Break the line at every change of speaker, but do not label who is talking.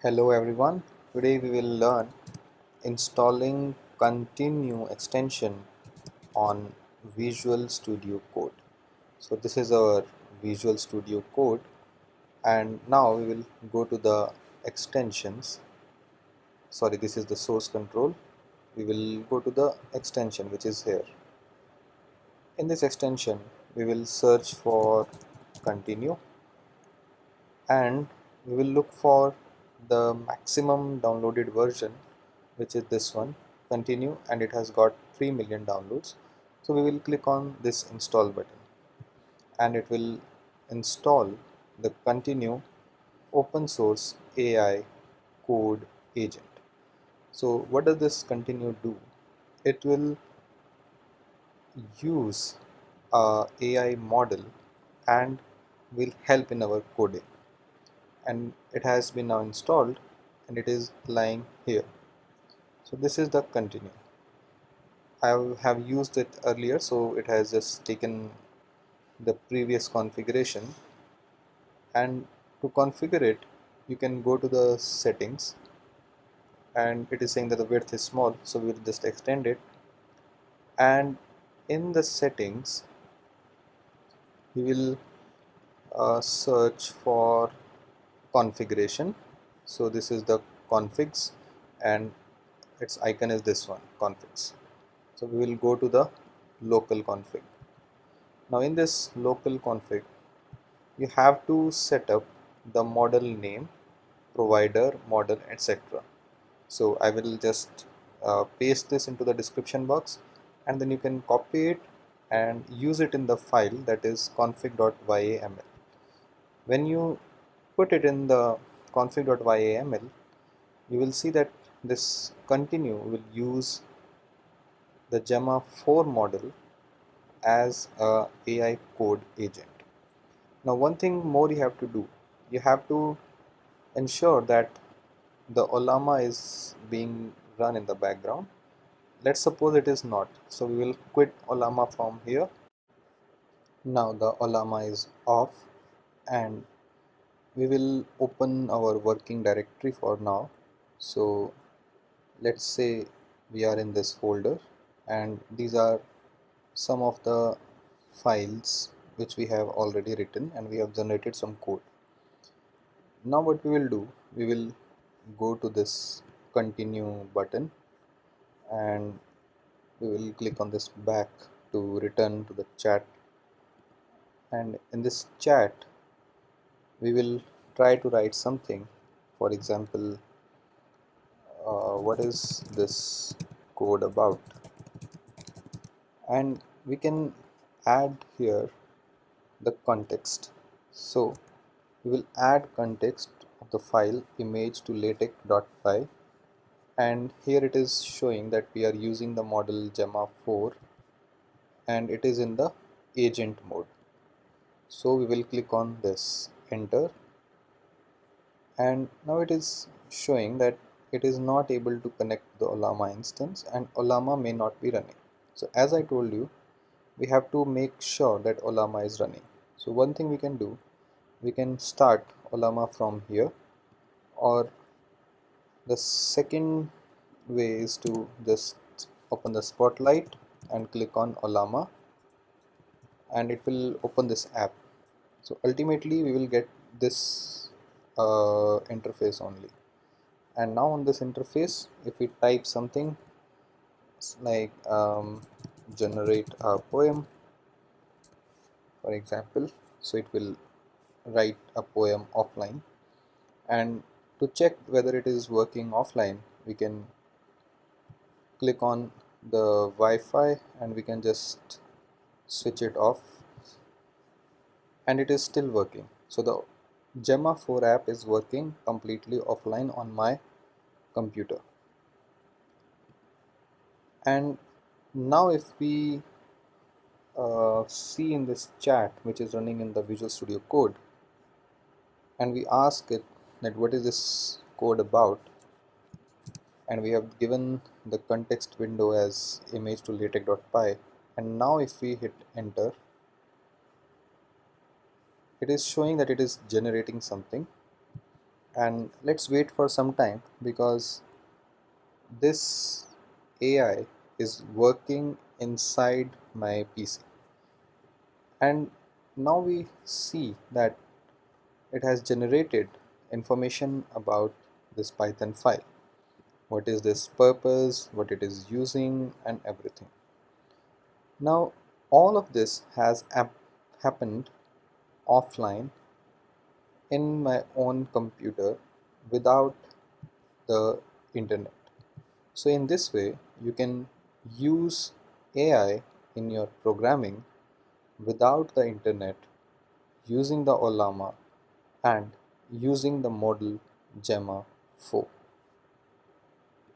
Hello everyone. Today we will learn installing continue extension on Visual Studio Code. So this is our Visual Studio Code, and now we will go to the extensions. Sorry, this is the source control. We will go to the extension which is here. In this extension we will search for continue, and we will look for the maximum downloaded version, which is this one, continue, and it has got 3 million downloads. So we will click on this install button and it will install the continue open source AI code agent. So what does this continue do? It will use a AI model and will help in our coding, and it has been now installed and it is lying here. So this is the continue. I have used it earlier, so it has just taken the previous configuration, and to configure it you can go to the settings, and it is saying that the width is small, so we will just extend it, and in the settings we will search for configuration. So this is the configs and its icon is this one, configs. So we will go to the local config. Now in this local config you have to set up the model name, provider, model, etc. So I will just paste this into the description box, and then you can copy it and use it in the file, that is config.yaml. When you put it in the config.yaml, you will see that this continue will use the Gemma4 model as a AI code agent. Now one thing more you have to do, you have to ensure that the ollama is being run in the background. Let's suppose it is not, so we will quit ollama from here. Now the ollama is off, and we will open our working directory for now. So let's say we are in this folder, and these are some of the files which we have already written, and we have generated some code. Now what we will do, we will go to this continue button and we will click on this back to return to the chat, and in this chat we will try to write something. For example, what is this code about, and we can add here the context. So we will add context of the file image to latex.py, and here it is showing that we are using the model Gemma4 and it is in the agent mode. So we will click on this enter, and now it is showing that it is not able to connect the ollama instance and ollama may not be running. So as I told you, we have to make sure that ollama is running. So one thing we can do, we can start ollama from here, or the second way is to just open the spotlight and click on ollama, and it will open this app. So ultimately we will get this interface only, and now on this interface if we type something like generate a poem, for example, so it will write a poem offline. And to check whether it is working offline, we can click on the Wi-Fi and we can just switch it off, and it is still working. So the Gemma4 app is working completely offline on my computer. And now if we see in this chat which is running in the Visual Studio Code, and we ask it that what is this code about, and we have given the context window as image to latex.py, and now if we hit enter, it is showing that it is generating something, and let's wait for some time because this AI is working inside my PC, and now we see that it has generated information about this Python file. What is this purpose, what it is using, and everything. Now all of this has happened offline in my own computer without the internet. So in this way you can use AI in your programming without the internet, using the ollama and using the model Gemma 4.